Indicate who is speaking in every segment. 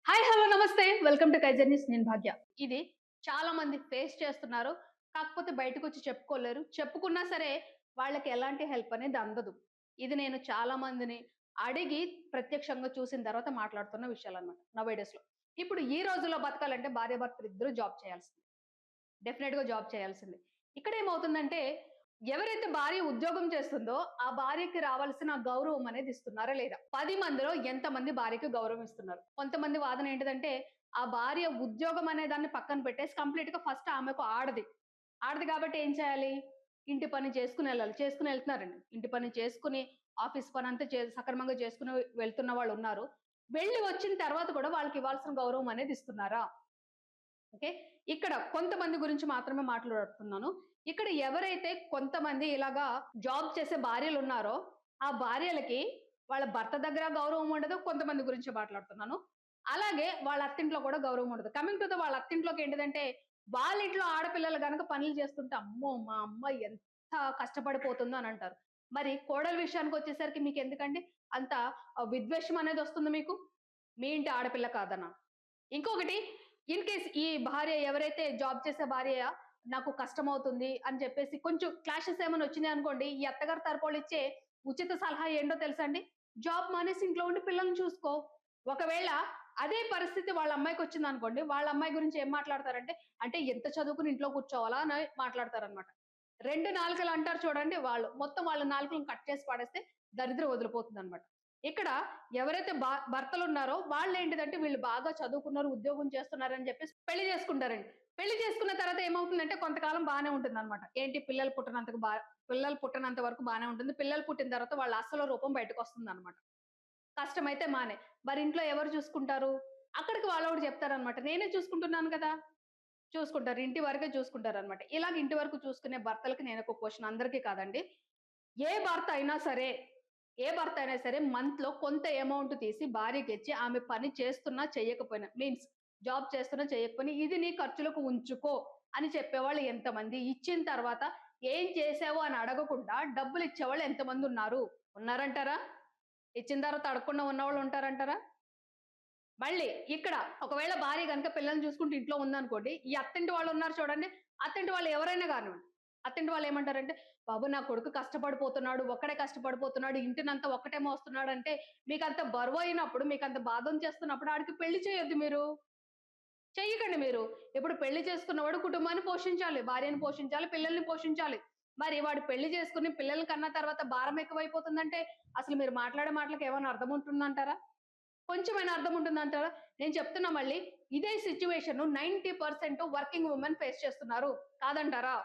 Speaker 1: Hi! Hello! నమస్తే. Welcome to కైజర్నీస్. నేను భాగ్య. ఇది చాలా మంది ఫేస్ చేస్తున్నారు. కాకపోతే బయటకొచ్చి చెప్పుకోలేరు. చెప్పుకున్నా సరే వాళ్ళకి ఎలాంటి హెల్ప్ అనేది అందదు. ఇది నేను చాలా మందిని అడిగి ప్రత్యక్షంగా చూసిన తర్వాత మాట్లాడుతున్న విషయాలన్నమాట నౌ డేస్‌లో. ఇప్పుడు ఈ రోజుల్లో బతకాలంటే భార్యాభర్తలు ఇద్దరు జాబ్ చేయాల్సిందే. డెఫినిట్‌గా జాబ్ చేయాల్సిందే. ఇక్కడేమవుతుందంటే, ఎవరైతే భార్య ఉద్యోగం చేస్తుందో, ఆ భార్యకి రావాల్సిన గౌరవం అనేది ఇస్తున్నారా లేదా? 10 మందిలో ఎంతమంది భార్యకి గౌరవం ఇస్తున్నారు? కొంతమంది వాదన ఏంటిదంటే, ఆ భార్య ఉద్యోగం అనే దాన్ని పక్కన పెట్టేసి కంప్లీట్‌గా ఫస్ట్ ఆమెకు ఆడది. ఆడది కాబట్టి ఏం చేయాలి? ఇంటి పని చేసుకొని ఎళ్ళాలి. చేసుకొని ఎళ్తున్నారండి. ఇంటి పని చేసుకొని, ఆఫీస్ పనంతా సక్రమంగా చేసుకొని వెళ్తున్న వాళ్ళున్నారు. వెళ్లి వచ్చిన తర్వాత కూడా వాళ్ళకి ఇవ్వాల్సిన గౌరవం అనేది ఇస్తున్నారా? ఓకే. ఇక్కడ కొంతమంది గురించి మాత్రమే మాట్లాడుతున్నాను. ఇక్కడ ఎవరైతే కొంతమంది ఇలాగా జాబ్ చేసే భార్యలున్నారో, ఆ భార్యలకి వాళ్ళ భర్త దగ్గర గౌరవం ఉండదు. కొంతమంది గురించి మాట్లాడుతున్నాను. అలాగే వాళ్ళ అత్తింట్లో కూడా గౌరవం ఉండదు. కమింగ్ టు వాళ్ళ అత్తింట్లోకి ఏంటిదంటే, వాళ్ళ ఇంట్లో ఆడపిల్లలు గనక పనులు చేస్తుంటే, "అమ్మో! మా అమ్మ ఎంత కష్టపడిపోతుందో" అని అంటారు. మరి కోడలు విషయానికొచ్చేసరికి మీకెందుకండి అంత విద్వేషం అనేదొస్తుంది మీకు? మీ ఇంటి ఆడపిల్ల కాదనా? ఇంకొకటి ఇన్ కేస్ ఈ భార్య ఎవరైతే జాబ్ చేసే భార్య నాకు కష్టమవుతుంది అని చెప్పేసి కొంచెం క్లాషెస్ ఏమైనా వచ్చినాయనుకోండి, ఈ అత్తగారి తరపోళ్ళిచ్చే ఉచిత సలహా ఏంటో తెలుసా అండి? జాబ్ మానేసి ఇంట్లో ఉండి పిల్లల్ని చూసుకో. ఒకవేళ అదే పరిస్థితి వాళ్ళ అమ్మాయికొచ్చిందనుకోండి, వాళ్ళ అమ్మాయి గురించి ఏం మాట్లాడతారంటే, అంటే ఎంత చదువుకొని ఇంట్లో కూర్చోవాలా అని మాట్లాడతారనమాట. 2 నాలుకలు అంటారు చూడండి వాళ్ళు. మొత్తం వాళ్ళ నాలుకలను కట్ చేసి పడేస్తే దరిద్రం వదిలిపోతుందనమాట. ఇక్కడ ఎవరైతే భర్తలున్నారో వాళ్ళేంటిదంటే వీళ్ళు బాగా చదువుకున్నారు, ఉద్యోగం చేస్తున్నారని చెప్పేసి పెళ్లి చేసుకుంటారండి. పెళ్లి చేసుకున్న తర్వాత ఏమవుతుందంటే కొంతకాలం బానే ఉంటుందనమాట. ఏంటి పిల్లలు పుట్టనంత వరకు బానే ఉంటుంది. పిల్లలు పుట్టిన తర్వాత వాళ్ళ అసలు రూపం బయటకొస్తుందనమాట. కష్టమైతే మానే. మరి ఇంట్లో ఎవరు చూసుకుంటారు? అక్కడికి వాళ్ళోడు చెప్తారనమాట. నేనే చూసుకుంటున్నాను కదా! చూసుకుంటారు. ఇంటి వరకే చూసుకుంటారనమాట. ఇలాగ ఇంటి వరకు చూసుకునే భర్తలకి నేనొక క్వెషన్ అందరికీ కాదండి. ఏ భర్త అయినా సరే, ఏ భర్త అయినా సరే మంత్‌లో కొంత అమౌంట్ తీసి భార్యకిచ్చి ఆమె పని చేస్తున్నా, చెయ్యకపోయినా మీన్స్ జాబ్ చేస్తున్నా, చేయకపోయినా ఇది నీ ఖర్చులకు ఉంచుకో అని చెప్పేవాళ్ళు ఎంతమంది? ఇచ్చిన తర్వాత ఏం చేశావు అని అడగకుండా డబ్బులిచ్చేవాళ్ళు ఎంతమందున్నారు? ఉన్నారంటారా? ఇచ్చిన తర్వాత అడగకుండా ఉన్నవాళ్ళు ఉంటారంటారా? మళ్ళీ ఇక్కడ ఒకవేళ భార్య గనుక పిల్లల్ని చూసుకుంటూ ఇంట్లో ఉందనుకోండి, ఈ అత్తింటి వాళ్ళున్నారు చూడండి, అత్తింటి వాళ్ళు ఎవరైనా గానివ్వండి. అత్తింటి వాళ్ళేమంటారంటే, "బాబు నా కొడుకు కష్టపడిపోతున్నాడు, ఒక్కడే కష్టపడిపోతున్నాడు, ఇంటినంతా ఒక్కటే మోస్తున్నాడంటే, మీకంత బరువయినప్పుడు, మీకంత బాధం చేస్తున్నప్పుడు ఆడికి పెళ్లి చేయొద్దు మీరు. చెయ్యకండి మీరు. ఇప్పుడు పెళ్లి చేసుకున్నవాడు కుటుంబాన్ని పోషించాలి, భార్యని పోషించాలి, పిల్లల్ని పోషించాలి. మరి వాడు పెళ్లి చేసుకొని పిల్లల్ని కన్న తర్వాత భారం ఎక్కువైపోతుందంటే, అసలు మీరు మాట్లాడే మాటలకి ఏమైనా అర్థం ఉంటుందంటారా? కొంచెమైనా అర్థం ఉంటుందంటారా? నేను చెప్తున్నా మళ్ళీ, ఇదే సిట్యుయేషన్ 90% వర్కింగ్ వుమెన్ ఫేస్ చేస్తున్నారు. కాదంటారా?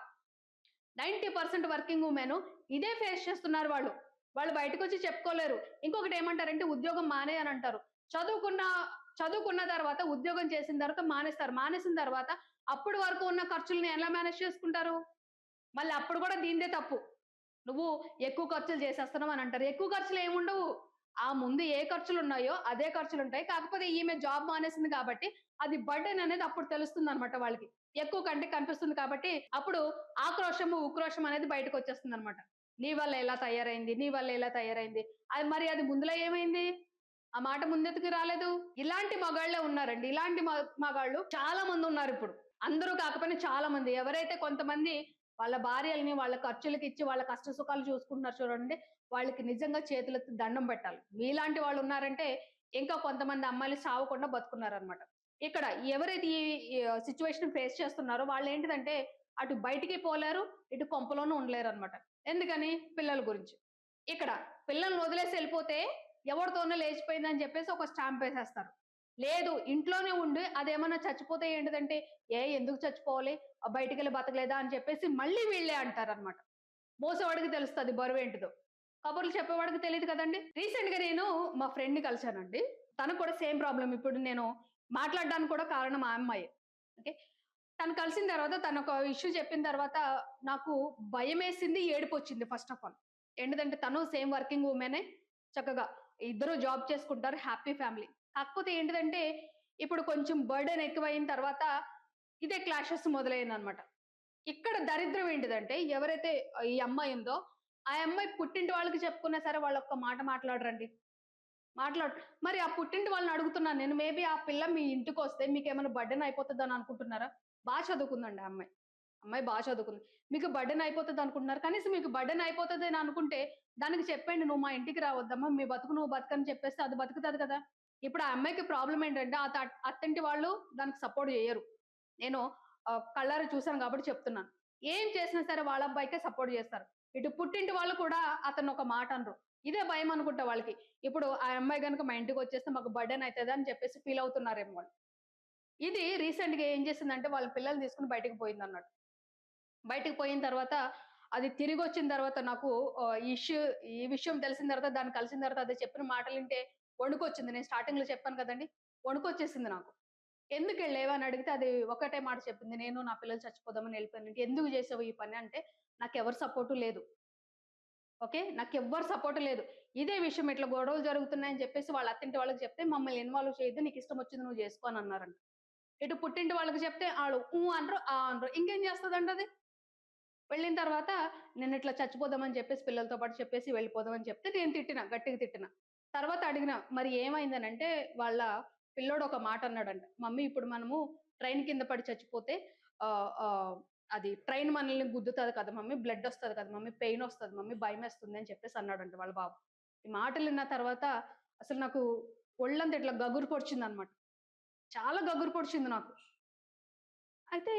Speaker 1: 90% వర్కింగ్ వుమెన్ ఇదే ఫేస్ చేస్తున్నారు వాళ్ళు. వాళ్ళు బయటకొచ్చి చెప్పుకోలేరు. ఇంకొకటేమంటారంటే ఉద్యోగం మానేయ్ అనంటారు. చదువుకున్న చదువుకున్న తర్వాత ఉద్యోగం చేసిన తర్వాత మానేస్తారు. మానేసిన తర్వాత అప్పటి వరకు ఉన్న ఖర్చుల్ని ఎలా మేనేజ్ చేసుకుంటారు? మళ్ళీ అప్పుడు కూడా దీనిదే తప్పు. నువ్వు ఎక్కువ ఖర్చులు చేసేస్తున్నావు అని అంటారు. ఎక్కువ ఖర్చులు ఏముండవు. ఆ ముందు ఏ ఖర్చులున్నాయో అదే ఖర్చులుంటాయి. కాకపోతే ఈమె జాబ్ మానేసింది కాబట్టి అది బర్డెన్ అనేది అప్పుడు తెలుస్తుందన్నమాట వాళ్ళకి. ఎక్కువ కంటికి కనిపిస్తుంది కాబట్టి అప్పుడు ఆక్రోషము, ఉక్రోషం అనేది బయటకొచ్చేస్తుందన్నమాట. నీ వల్ల ఇలా తయారైంది. నీ వల్ల ఇలా తయారైంది. అది మరి అది ముందులో ఏమైంది? ఆ మాట ముందెతుకు రాలేదు. ఇలాంటి మగాళ్ళే ఉన్నారండి. ఇలాంటి మగాళ్ళు చాలా మందున్నారిప్పుడు. అందరూ కాకపోయినా చాలా మంది. ఎవరైతే కొంతమంది వాళ్ళ భార్యలని వాళ్ళ ఖర్చులకిచ్చి వాళ్ళ కష్ట సుఖాలు చూసుకుంటున్నారు చూడండి. వాళ్ళకి నిజంగా చేతులెత్తి దండం పెట్టాలి. మీలాంటి వాళ్ళున్నారంటే ఇంకా కొంతమంది అమ్మాయిలు సావకుండా బతుకున్నారనమాట. ఇక్కడ ఎవరైతే ఈ సిట్యుయేషన్ ఫేస్ చేస్తున్నారో వాళ్ళేంటిదంటే అటు బయటికి పోలేరు, ఇటు కొంపలోనూ ఉండలేరనమాట. ఎందుకని? పిల్లల గురించి. ఇక్కడ పిల్లల్ని వదిలేసి ఎళ్ళిపోతే ఎవరితోనో లేచిపోయిందని చెప్పేసి ఒక స్టాంపేసేస్తారు. లేదు ఇంట్లోనే ఉండి అదేమన్నా చచ్చిపోతే ఏంటిదంటే, ఎందుకు చచ్చిపోవాలి? బయటికెళ్ళి బతకలేదా అని చెప్పేసి మళ్ళీ వీళ్ళే అంటారనమాట. మోసేవాడికి తెలుస్తది బరువేంటిదో. కబుర్లు చెప్పేవాడికి తెలీదు కదండీ! రీసెంట్‌గా నేను మా ఫ్రెండ్‌ని కలిసానండి. తనకు కూడా సేమ్ ప్రాబ్లమ్. ఇప్పుడు నేను మాట్లాడడానికి కూడా కారణం ఆ అమ్మాయే. ఓకే. తను కలిసిన తర్వాత తనొక ఇష్యూ చెప్పిన తర్వాత నాకు భయమేసింది, ఏడుపొచ్చింది ఫస్ట్ ఆఫ్ ఆల్. ఏంటిదంటే తను సేమ్ వర్కింగ్ వుమెనే. చక్కగా ఇద్దరు జాబ్ చేసుకుంటారు. Happy family. కాకపోతే ఏంటిదంటే ఇప్పుడు కొంచెం బర్డెన్ ఎక్కువయిన తర్వాత ఇదే క్లాషెస్ మొదలయ్యిందనమాట. ఇక్కడ దరిద్రం ఏంటిదంటే ఎవరైతే ఈ అమ్మాయి ఉందో, ఆ అమ్మాయి పుట్టింటి వాళ్ళకి చెప్పుకున్నా సరే వాళ్ళొక్క మాట మాట్లాడరండి. మాట్లాడు మరి ఆ పుట్టింటి వాళ్ళని అడుగుతున్నాను నేను. మేబీ ఆ పిల్ల మీ ఇంటికొస్తే మీకేమైనా బర్డెన్ అయిపోతదని అనుకుంటున్నారా? చదువుకుందండి ఆ అమ్మాయి. అమ్మాయి చదువుకుంది. మీకు బర్డెన్ అయిపోతదనుకుంటున్నారు. కనీసం మీకు బర్డెన్ అయిపోతదని అనుకుంటే దానికి చెప్పండి. "నువ్వు మా ఇంటికి రావద్దమ్మా. మీ బతుకు నువ్వు బతుకని" చెప్పేస్తే అది బతుకుతది కదా! ఇప్పుడు ఆ అమ్మాయికి ప్రాబ్లమ్ ఏంటంటే అత్తింటి వాళ్ళు దానికి సపోర్ట్ జెయ్యరు. నేను కళ్ళారా చూసాను గాబట్టి చెప్తున్నాను. ఏం చేసినా సరే వాళ్ళ అబ్బాయికే సపోర్ట్ జేస్తారు. ఇటు పుట్టింటి వాళ్ళు కూడా అతన్నొక మాట అనరు. ఇదే భయమనుకుంటా వాళ్ళకి. ఇప్పుడు ఆ అమ్మాయి గనుక మా ఇంటికొచ్చేస్తే మాకు బర్డెన్ అయితదని చెప్పేసి ఫీల్ అవుతున్నారేమో వాళ్ళు. ఇది రీసెంట్‌గా ఏం చేసిందంటే వాళ్ళ పిల్లల్ని తీసుకొని బయటికి పోయిందన్నట్టు. బయటికి పోయిన తర్వాత అది తిరిగొచ్చిన తర్వాత నాకు ఈ విషయం తెలిసిన తర్వాత దాన్ని కలిసిన తర్వాత అది చెప్పిన మాటలింటే వణుకొచ్చింది. నేను స్టార్టింగ్‌లో చెప్పాను కదండీ! వణుకొచ్చేసింది నాకు. "ఎందుకెళ్ళావు?" అని అడిగితే అది ఒకటే మాట చెప్పింది. "నేను నా పిల్లలు చచ్చిపోదామని ఎళ్ళిపోయాను." "ఎందుకు చేసావు ఈ పని?" అంటే నాకెవరి సపోర్టు లేదు. ఓకే. నాకెవ్వరి సపోర్ట్ లేదు. ఇదే విషయం ఇట్లా గొడవలు జరుగుతున్నాయని చెప్పేసి వాళ్ళ అత్తింటి వాళ్ళకి చెప్తే, "మమ్మల్ని ఇన్వాల్వ్ చేయొద్దు. నీకిష్టమొచ్చింది నువ్వు జేసుకో" అని అన్నారంట. ఇటు పుట్టింటి వాళ్ళకి చెప్తే ఆళ్ళు అనరు, అనరు. ఇంకేం చేస్తదండి అది? వెళ్ళిన తర్వాత నేనిట్లా చచ్చిపోదామని చెప్పేసి పిల్లలతో పాటు చెప్పేసి వెళ్ళిపోదామని చెప్తే నేను తిట్టిన. గట్టిగా తిట్టిన. తర్వాత అడిగిన, "మరి ఏమైందనంటే" వాళ్ళ పిల్లోడు ఒక మాట అన్నాడంట. "మమ్మీ ఇప్పుడు మనము ట్రైన్ కింద పడి చచ్చిపోతే ఆహ్, ఆహ్, అది ట్రైన్ మనల్ని గుద్దుతది కదా మమ్మీ! బ్లడొస్తది కదా మమ్మీ! పెయినొస్తది మమ్మీ! భయమేస్తుంది" అని చెప్పేసి అన్నాడంట వాళ్ళ బాబు. ఈ మాటలిన్న తర్వాత అసలు నాకు ఒళ్ళంతా ఇట్లా గగురు పొడిచిందనమాట. చాలా గగురు పొడిచింది నాకు. అయితే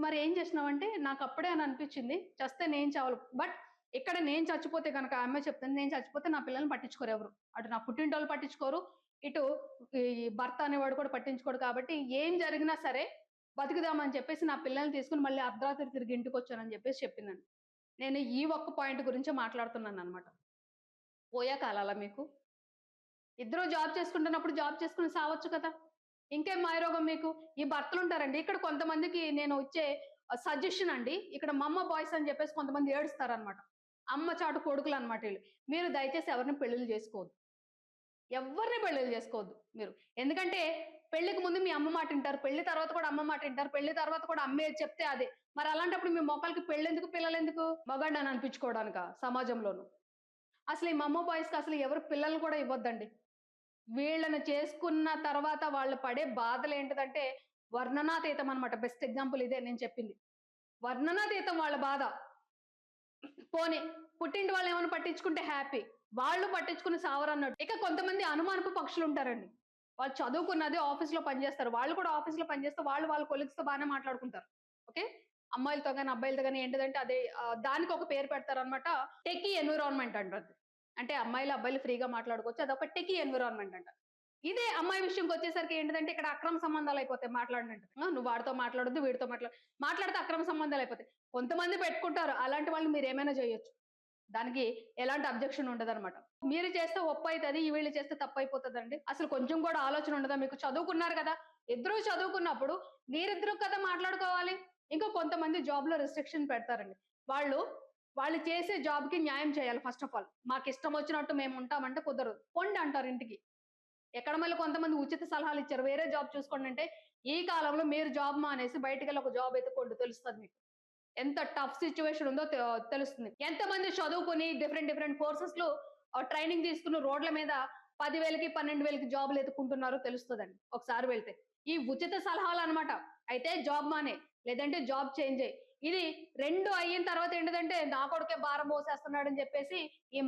Speaker 1: మరేం చేసినావంటే, నాకప్పుడే అని అనిపిచ్చింది. చస్తే నేను చావను. బట్ ఇక్కడ నేను చచ్చిపోతే గనక ఆ అమ్మాయి చెప్తుంది. నేను చచ్చిపోతే నా పిల్లల్ని పట్టించుకోరు ఎవరు. అటు నా పుట్టింటోళ్ళు పట్టించుకోరు. ఇటు ఈ భర్త అనేవాడు కూడా పట్టించుకోడు కాబట్టి ఏం జరిగినా సరే బతుకుదామని చెప్పేసి నా పిల్లల్ని తీసుకొని మళ్ళీ అర్ధరాత్రి తిరిగి ఇంటికొచ్చానని చెప్పేసి చెప్పిందండి. నేను ఈ ఒక్క పాయింట్ గురించే మాట్లాడుతున్నాననమాట. పోయే కాలాలా మీకు? ఇద్దరు జాబ్ చేసుకుంటున్నప్పుడు జాబ్ చేసుకొని సావచ్చు కదా! ఇంకేం మాయరోగం మీకు? ఈ భర్తలుంటారండి. ఇక్కడ కొంతమందికి నేను ఇచ్చే సజెషన్ అండి. ఇక్కడ మమ్మ బాయ్స్ అని చెప్పేసి కొంతమంది ఏడుస్తారనమాట. అమ్మ చాటు కొడుకులనమాట ఈళ్ళు. మీరు దయచేసి ఎవరిని పెళ్లిళ్లు చేసుకోవద్దు. ఎవ్వరిని పెళ్లిళ్లు చేసుకోవద్దు మీరు. ఎందుకంటే పెళ్ళికి ముందు మీ అమ్మ మాటింటారు. పెళ్లి తర్వాత కూడా అమ్మ మాటింటారు. పెళ్లి తర్వాత కూడా అమ్మ ఏది చెప్తే అదే. మరి అలాంటప్పుడు మీ మొఖాలకి పెళ్ళెందుకు? పిల్లలెందుకు? మగాడినని అనిపించుకోవడానికా సమాజంలోను? అసలు ఈ మమ్మ బాయ్స్‌కి అసలు ఎవరు పిల్లల్ని కూడా ఇవ్వొద్దండి. వీళ్ళని చేసుకున్న తర్వాత వాళ్ళు పడే బాధలేంటిదంటే వర్ణనాతీతం అనమాట. బెస్ట్ ఎగ్జాంపుల్ ఇదే నేను చెప్పింది. వర్ణనాతీతం వాళ్ళ బాధ. పోనీ పుట్టింటి వాళ్ళేమన్నా పట్టించుకుంటే హ్యాపీ. వాళ్ళు పట్టించుకుని సావరన్నట్టు. ఇక కొంతమంది అనుమానపు పక్షులుంటారండి. వాళ్ళు చదువుకున్నది ఆఫీస్‌లో పని జేస్తారు. వాళ్ళు కూడా ఆఫీస్‌లో పని జేస్తే వాళ్ళు వాళ్ళ కొలీగ్స్‌తో బానే మాట్లాడుకుంటారు. ఓకే. అమ్మాయిలతో గాని, అబ్బాయిలతో గాని ఏంటిదంటే అదే దానికొక పేరు పెడతారనమాట. టెకీ ఎన్విరాన్మెంట్ అంటారు. అంటే అమ్మాయిలు, అబ్బాయిలు ఫ్రీగా మాట్లాడుకోవచ్చు. అదొక టెకీ ఎన్విరాన్మెంట్ అంట. ఇదే అమ్మాయి విషయంకొచ్చేసరికి ఏంటిదంటే ఇక్కడ అక్రమ సంబంధాలయిపోతాయి మాట్లాడినంటే. నువ్వు వాడితో మాట్లాడొద్దు, వీడితో మాట్లాడితే అక్రమ సంబంధాలయిపోతాయి. కొంతమంది పెట్టుకుంటారు. అలాంటి వాళ్ళని మీరేమైనా జేయొచ్చు. దానికి ఎలాంటి అబ్జెక్షన్ ఉండదనమాట. మీరు చేస్తే ఒప్పయితది. వీళ్ళు చేస్తే తప్పయిపోతదండి. అసలు కొంచెం కూడా ఆలోచన ఉండదా మీకు? చదువుకున్నారు గదా! ఇద్దరూ చదువుకున్నప్పుడు మీరిద్దరు కదా మాట్లాడుకోవాలి. ఇంకా కొంతమంది జాబ్‌లో రిస్ట్రిక్షన్ పెడతారండి. వాళ్ళు, వాళ్ళు చేసే జాబ్‌కి న్యాయం చేయాలి ఫస్ట్ ఆఫ్ ఆల్. మాకిష్టమొచ్చినట్టు మేముంటామంటే కుదరదు. పొండంటారు ఇంటికి. ఎక్కడ మళ్ళీ కొంతమంది ఉచిత సలహాలిచ్చారు. వేరే జాబ్ చూసుకోండంటే, ఈ కాలంలో మీరు జాబ్ మానేసి బయటికెళ్ళి ఒక జాబ్ ఎతుక్కోండి తెలుస్తది మీకు. ఎంత టఫ్ సిట్యుయేషన్ ఉందో తెలుస్తుంది. ఎంతమంది చదువుకొని డిఫరెంట్ కోర్సెస్‌లో ట్రైనింగ్ తీసుకుని రోడ్ల మీద 10,000కి, 12,000కి జాబ్‌లు ఎతుక్కుంటున్నారో తెలుస్తదండి ఒకసారి వెళ్తే. ఈ ఉచిత సలహాలనమాట. అయితే జాబ్ మానేయి. లేదంటే జాబ్ చేంజ్ చెయి. ఇది 2 అయిన తర్వాత ఏంటిదంటే, నా కొడుకే భారం మోసేస్తున్నాడని చెప్పేసి ఈ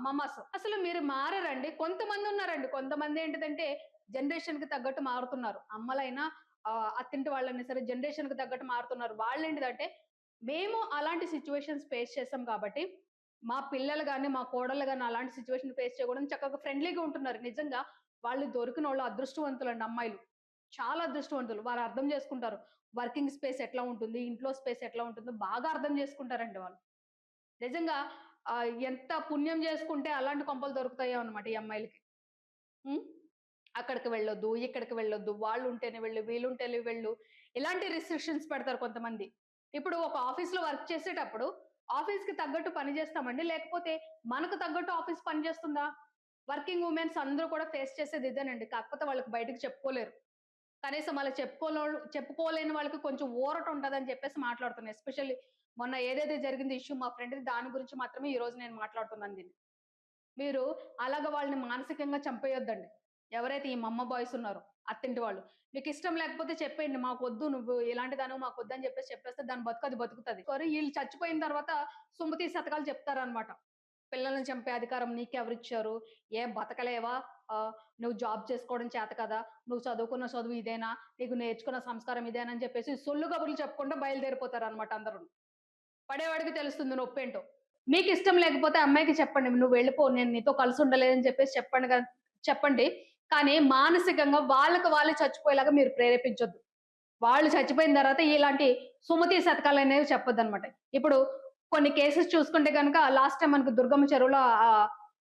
Speaker 1: మమ్మాస్. అసలు మీరు మారరండి. కొంతమందున్నారండి. కొంతమందేంటిదంటే జనరేషన్‌కి తగ్గట్టు మారుతున్నారు. అమ్మలైనా అత్తింటి వాళ్ళైనా సరే జనరేషన్‌కి తగ్గట్టు మారుతున్నారు. వాళ్ళేంటిదంటే మేము అలాంటి సిట్యుయేషన్స్ ఫేస్ చేసాం కాబట్టి, మా పిల్లలు గాని, మా కోడళ్ళు గాని అలాంటి సిట్యుయేషన్ ఫేస్ చేయకూడదని చక్కగా ఫ్రెండ్లీగా ఉంటున్నారు. నిజంగా వాళ్ళు దొరికినోళ్ళు అదృష్టవంతులండి అమ్మాయిలు. చాలా అదృష్టవంతులు. వాళ్ళు అర్థం చేసుకుంటారు. వర్కింగ్ స్పేస్ ఎట్లా ఉంటుంది, ఇంట్లో స్పేస్ ఎట్లా ఉంటుందో బాగా అర్థం చేసుకుంటారండి వాళ్ళు. నిజంగా ఎంత పుణ్యం చేసుకుంటే అలాంటి కొంపలు దొరుకుతాయో అన్నమాట ఈ అమ్మాయిలకి. హ్మ్. అక్కడికి వెళ్ళొద్దు, ఇక్కడికి వెళ్ళొద్దు, వాళ్ళుంటేనే వెళ్ళు, వీళ్ళుంటేనే వెళ్ళు. ఇలాంటి రిస్ట్రిక్షన్స్ పెడతారు కొంతమంది. ఇప్పుడు ఒక ఆఫీస్‌లో వర్క్ చేసేటప్పుడు ఆఫీస్‌కి తగ్గట్టు పని చేస్తామండి. లేకపోతే మనకు తగ్గట్టు ఆఫీస్ పని చేస్తుందా? వర్కింగ్ వుమెన్స్ అందరూ కూడా ఫేస్ చేసేది ఇదేనండి. కాకపోతే వాళ్ళకి బయటకి చెప్పుకోలేరు. కనీసం అలా చెప్పుకోలేని వాళ్ళకి కొంచెం ఊరట ఉంటదని చెప్పేసి మాట్లాడుతున్నా. ఎస్పెషల్లీ మొన్న ఏదైతే జరిగిందో ఇష్యూ మా ఫ్రెండ్‌ది దాని గురించి మాత్రమే ఈరోజు నేను మాట్లాడుతున్నాను దీన్ని. మీరు అలాగ వాళ్ళని మానసికంగా చంపేయొద్దండి. ఎవరైతే ఈ మమ్మ బాయ్స్ ఉన్నారో, అత్తింటి వాళ్ళు. మీకిష్టం లేకపోతే చెప్పేయండి. మాకొద్దు నువ్వు ఇలాంటిదానివి మాకొద్దని చెప్పేస్తే దాని బతుకు అది బతుకుతది. ఈళ్ళు చచ్చిపోయిన తర్వాత సుమతి శతకాలు చెప్తారనమాట. పిల్లల్ని చంపే అధికారం నీకెవరిచ్చారు? ఏం బతకలేవా? నువ్వు జాబ్ చేసుకోవడం చేత కాదా? నువ్వు చదువుకున్న చదువు ఇదేనా? నీకు నేర్చుకున్న సంస్కారం ఇదేనా? అని చెప్పేసి సొల్లు కబుర్లు చెప్పుకుంటూ బయలుదేరిపోతారనమాట అందరూను. పడేవాడికి తెలుస్తుంది నొప్పేంటో. మీకిష్టం లేకపోతే అమ్మాయికి చెప్పండి. "నువ్వు వెళ్ళిపో. నేను నీతో కలిసి ఉండలేనని" చెప్పేసి చెప్పండి. కానీ మానసికంగా వాళ్ళకి వాళ్ళే చచ్చిపోయేలాగా మీరు ప్రేరేపించొద్దు. వాళ్ళు చచ్చిపోయిన తర్వాత ఇలాంటి సుమతి శతకాలనేవి చెప్పొద్దనమాట. ఇప్పుడు కొన్ని కేసెస్ చూసుకుంటే గనక లాస్ట్ టైమ్ మనకు దుర్గమ్మ చెరువులో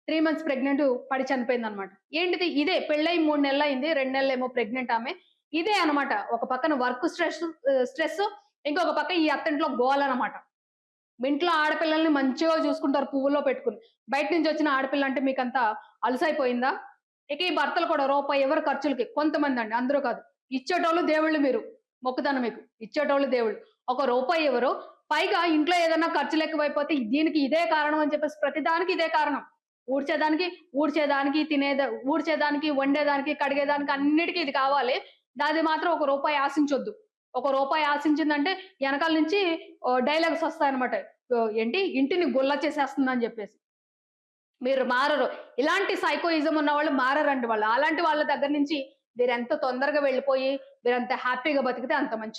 Speaker 1: 3 మంత్స్ ప్రెగ్నెంట్ పడి చనిపోయిందనమాట. ఏంటిది ఇదే పెళ్ళై 3 నెలలయింది. 2 నెలలేమో ప్రెగ్నెంట్ ఆమె. ఇదే అనమాట. ఒక పక్కన వర్క్ స్ట్రెస్ ఇంకొక పక్క ఈ అత్తింట్లో గోలనమాట. మీ ఇంట్లో ఆడపిల్లల్ని మంచిగా చూసుకుంటారు పువ్వుల్లో పెట్టుకొని. బయట నుంచి వచ్చిన ఆడపిల్ల అంటే మీకంతా అలుసైపోయిందా? ఇక ఈ భర్తలు కూడా రూపాయి ఇవ్వరు ఖర్చులకి. కొంతమందండి అందరూ కాదు. ఇచ్చేటోళ్ళు దేవుళ్ళు మీరు. మొక్కుతాను మీకు. ఇచ్చేటోళ్ళు దేవుళ్ళు. ఒక రూపాయి ఇవ్వరు. పైగా ఇంట్లో ఏదన్నా ఖర్చులెక్కువైపోతే దీనికి ఇదే కారణం అని చెప్పేసి ప్రతిదానికి ఇదే కారణం. ఊడ్చేదానికి, ఊడ్చేదానికి, ఊడ్చేదానికి, వండేదానికి, కడిగేదానికి అన్నిటికి ఇది కావాలి. దాది మాత్రం ఒక రూపాయి ఆశించొద్దు. ఒక రూపాయి ఆశించిందంటే ఎనకాల నుంచి డైలాగ్స్ వస్తాయన్నమాట. ఏంటి ఇంటిని గుల్ల చేసేస్తుందని జెప్పేసి. మీరు మారరు. ఇలాంటి సైకోయిజం ఉన్నవాళ్ళు మారరండి వాళ్ళు. అలాంటి వాళ్ళ దగ్గర నుంచి మీరెంత తొందరగా వెళ్ళిపోయి, మీరెంత హ్యాపీగా బతికితే అంత మంచిది.